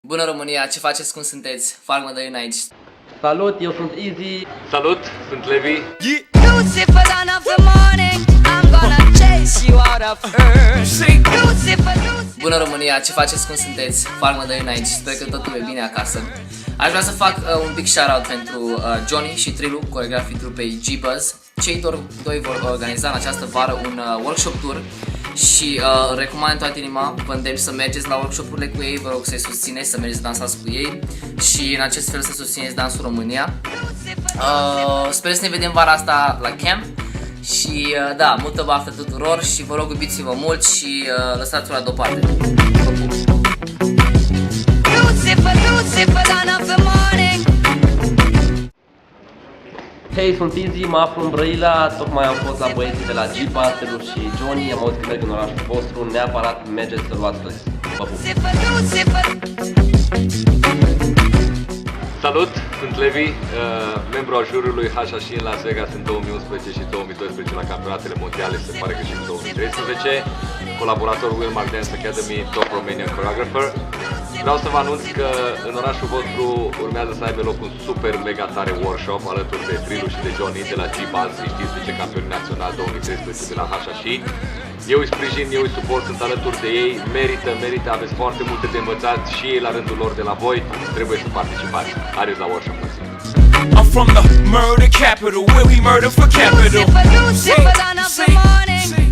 Bună România, ce faceți, cum sunteți? Farmădălin aici. Salut, eu sunt Easy. Salut, sunt Levi. Lucifer, dawn of the morning, I'm gonna chase you out of earth. Lucifer, Lucifer. Bună România, ce faceți, cum sunteți? Farmădălin aici, sper că totul e bine acasă. Aș vrea să fac un big shout-out pentru Johnny și Trilu, coreografii trupei G-Buzz. Cei doi vor organiza în această vară un workshop tour și recomand toată inima, vă îndemn să mergeți la workshopurile cu ei, vă rog să-i susțineți, să mergeți să dansați cu ei și în acest fel să susțineți Dansul România. Sper să ne vedem vara asta la camp și da, multă baftă tuturor și vă rog iubiți-vă mult și lăsați-o la deoparte. Lucifer, Lucifer, dawn of the morning. Hei, sunt Easy, mă aflu în Brăila, tocmai am fost la băieții de la G-Buzz, Trilu și Johnny, am auzit că merg în orașul vostru, neapărat mergeți să luați plăți. Vă pup! Lucifer, Lucifer. Salut, sunt Levi, membru al juriului HHC în Las Vegas în 2011 și 2012 la campionatele mondiale, se pare că și în 2013, colaborator Wilmark Dance Academy, Top Romanian Choreographer. Vreau să vă anunț că în orașul vostru urmează să aibă loc un super mega tare workshop alături de Trilu și de Johnny de la G-Buzz, știți, vicecampioni național 2013 de la HHC. Eu îi sprijin, eu îi suport, sunt alături de ei, merită, aveți foarte multe de învățat și ei la rândul lor de la voi, trebuie să participați. Haideți la workshop. I'm from the murder capital, where we murder for capital. Lucifer, Lucifer, dawn of the morning.